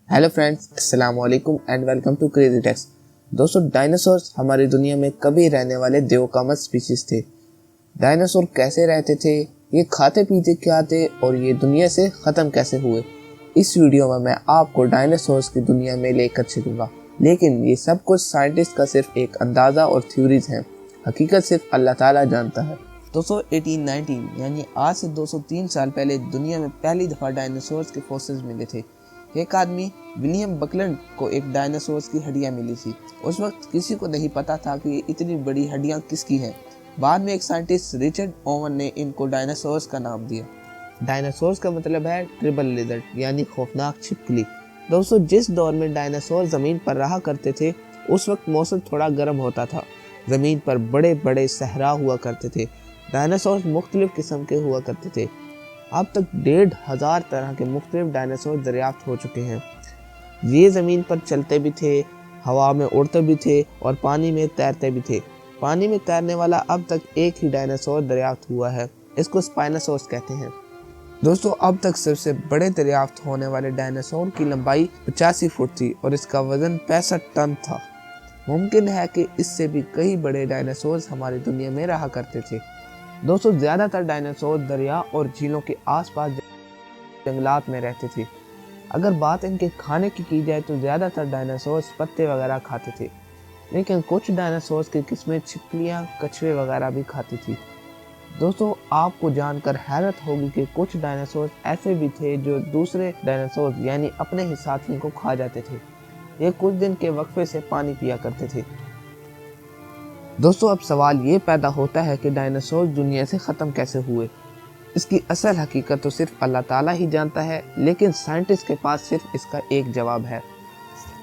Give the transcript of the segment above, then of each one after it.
Hello friends, अस्सलाम वालेकुम and welcome to crazy techs. दोस्तों, डायनासोर्स हमारी दुनिया में कभी रहने वाले देवकामत स्पीशीज थे। डायनासोर कैसे रहते थे, ये खाते पीते क्या थे और ये दुनिया से ख़त्म कैसे हुए, इस वीडियो में मैं आपको डायनासोर्स की दुनिया में लेकर चलूँगा। लेकिन ये सब कुछ साइंटिस्ट का सिर्फ एक अंदाज़ा और थ्योरीज हैं, हकीकत सिर्फ अल्लाह ताला जानता है। दोस्तों, 1819 यानी आज से 203 साल पहले दुनिया में पहली दफ़ा डायनासोर्स के फॉसिल्स मिले थे। एक आदमी विलियम बकलैंड को एक डायनासोर्स की हड्डियां मिली थी। उस वक्त किसी को नहीं पता था कि इतनी बड़ी हड्डियां किसकी हैं। बाद में एक साइंटिस्ट रिचर्ड ओवन ने इनको डायनासोर्स का नाम दिया। डायनासोर्स का मतलब है ट्रिपल लिजर्ड यानी खौफनाक छिपकली। दोस्तों, जिस दौर में डायनासोर ज़मीन पर रहा करते थे उस वक्त मौसम थोड़ा गर्म होता था। ज़मीन पर बड़े बड़े सहरा हुआ करते थे। डायनासोर मुख्तलिफ किस्म के हुआ करते थे। अब तक 1,500 तरह के मुख्तलिफ डायनासोर दरियाफ्त हो चुके हैं। ये ज़मीन पर चलते भी थे, हवा में उड़ते भी थे और पानी में तैरते भी थे। पानी में तैरने वाला अब तक एक ही डायनासोर दरियाफ्त हुआ है, इसको स्पाइनोसॉरस कहते हैं। दोस्तों, अब तक सबसे बड़े दरियाफ्त होने वाले डायनासोर की लंबाई 85 फुट थी और इसका वजन 65 टन था। मुमकिन है कि इससे भी कई बड़े डायनासोर हमारी दुनिया में रहा करते थे। दोस्तों, ज़्यादातर डायनासोर दरिया और झीलों के आसपास जंगलात में रहते थे। अगर बात इनके खाने की जाए तो ज़्यादातर डायनासोर पत्ते वगैरह खाते थे, लेकिन कुछ डायनासोर की किस्में छिपकलियाँ, कछुए वगैरह भी खाती थी। दोस्तों, आपको जानकर हैरत होगी कि कुछ डायनासोर ऐसे भी थे जो दूसरे डायनासोर यानी अपने ही साथियों को खा जाते थे। ये कुछ दिन के वक्फे से पानी पिया करते थे। दोस्तों, अब सवाल ये पैदा होता है कि डायनासोर दुनिया से ख़त्म कैसे हुए। इसकी असल हकीकत तो सिर्फ अल्लाह ताला ही जानता है, लेकिन साइंटिस्ट के पास सिर्फ इसका एक जवाब है।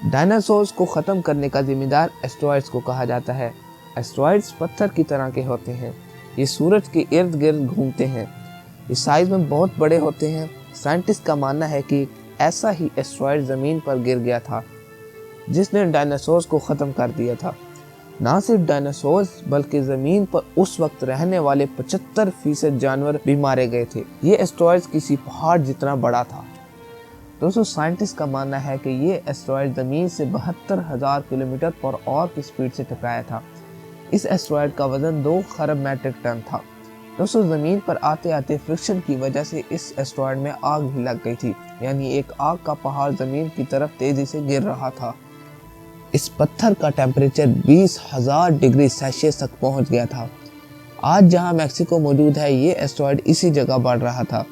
डायनासोर्स को ख़त्म करने का जिम्मेदार एस्टेरॉयड्स को कहा जाता है। एस्टेरॉयड्स पत्थर की तरह के होते हैं। ये सूरज के इर्द गिर्द घूमते हैं। ये साइज में बहुत बड़े होते हैं। साइंटिस्ट का मानना है कि ऐसा ही एस्टेरॉयड ज़मीन पर गिर गया था जिसने डायनासोर्स को ख़त्म कर दिया था। ना सिर्फ डायनासोर्स बल्कि ज़मीन पर उस वक्त रहने वाले 75% जानवर भी मारे गए थे। ये एस्टेरॉयड किसी पहाड़ जितना बड़ा था। दोस्तों, साइंटिस्ट का मानना है कि ये एस्टेरॉयड ज़मीन से 72,000 किलोमीटर पर आवर की स्पीड से टकराया था। इस एस्टेरॉयड का वजन 2 खरब मैट्रिक टन था। दोस्तों, ज़मीन पर आते आते फ्रिक्शन की वजह से इस एस्टेरॉयड में आग भी लग गई थी, यानी एक आग का पहाड़ ज़मीन की तरफ तेज़ी से गिर रहा था। इस पत्थर का टेम्परेचर 20,000 डिग्री सेल्सियस तक पहुंच गया था। आज जहां मैक्सिको मौजूद है, ये एस्टेरॉयड इसी जगह बढ़ रहा था।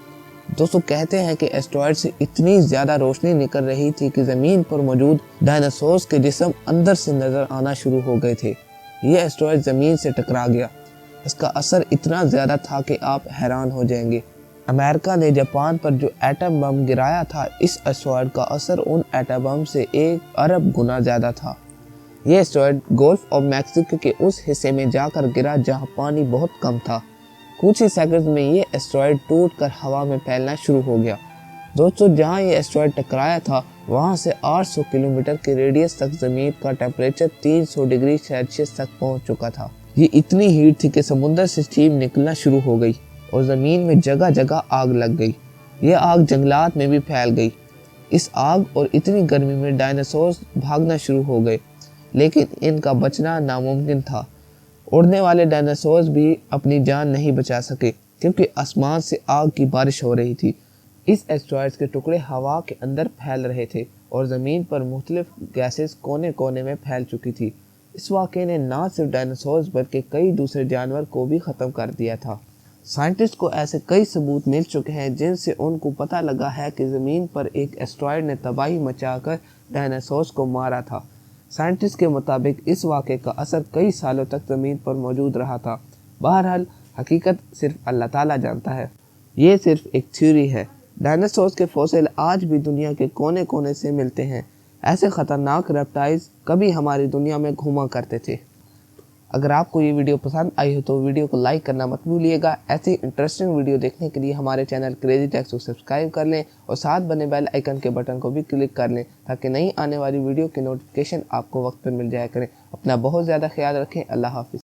दोस्तों, कहते हैं कि एस्टेरॉयड से इतनी ज़्यादा रोशनी निकल रही थी कि ज़मीन पर मौजूद डायनासोर्स के जिस्म अंदर से नज़र आना शुरू हो गए थे। ये एस्टेरॉयड ज़मीन से टकरा गया। इसका असर इतना ज़्यादा था कि आप हैरान हो जाएंगे। अमेरिका ने जापान पर जो एटम बम गिराया था, इस एस्टेरॉयड का असर उन एटम बम से 1 अरब गुना ज़्यादा था। ये एस्टेरॉयड गोल्फ ऑफ मैक्सिको के उस हिस्से में जाकर गिरा जहां पानी बहुत कम था। कुछ ही सेकंड में ये एस्टेरॉयड टूटकर हवा में फैलना शुरू हो गया। दोस्तों, जहां ये एस्टेरॉयड टकराया था वहां से 800 किलोमीटर के रेडियस तक ज़मीन का टेम्परेचर 300 डिग्री सेल्सियस तक पहुंच चुका था। ये इतनी हीट थी कि समुद्र से स्टीम निकलना शुरू हो गई और ज़मीन में जगह जगह आग लग गई। ये आग जंगलात में भी फैल गई। इस आग और इतनी गर्मी में डायनासोर भागना शुरू हो गए, लेकिन इनका बचना नामुमकिन था। उड़ने वाले डायनासोर भी अपनी जान नहीं बचा सके क्योंकि आसमान से आग की बारिश हो रही थी। इस एस्टेरॉयड के टुकड़े हवा के अंदर फैल रहे थे और ज़मीन पर मुख्तलिफ गैसेस कोने कोने में फैल चुकी थी। इस वाक़े ने ना सिर्फ डायनासोर बल्कि कई दूसरे जानवर को भी ख़त्म कर दिया था। साइंटिस्ट को ऐसे कई सबूत मिल चुके हैं जिनसे उनको पता लगा है कि ज़मीन पर एक एस्टेरॉयड ने तबाही मचाकर डायनासोर्स को मारा था। साइंटिस्ट के मुताबिक इस वाक़े का असर कई सालों तक ज़मीन पर मौजूद रहा था। बहरहाल, हकीकत सिर्फ अल्लाह ताला जानता है। ये सिर्फ एक थ्योरी है। डायनासोर्स के फॉसिल आज भी दुनिया के कोने कोने से मिलते हैं। ऐसे ख़तरनाक रेप्टाइल्स कभी हमारी दुनिया में घूमा करते थे। अगर आपको ये वीडियो पसंद आई हो तो वीडियो को लाइक करना मत भूलिएगा। ऐसी इंटरेस्टिंग वीडियो देखने के लिए हमारे चैनल क्रेजी टेक्स को सब्सक्राइब कर लें और साथ बने बेल आइकन के बटन को भी क्लिक कर लें ताकि नई आने वाली वीडियो की नोटिफिकेशन आपको वक्त पर मिल जाया करें। अपना बहुत ज़्यादा ख्याल रखें। अल्लाह हाफिज़।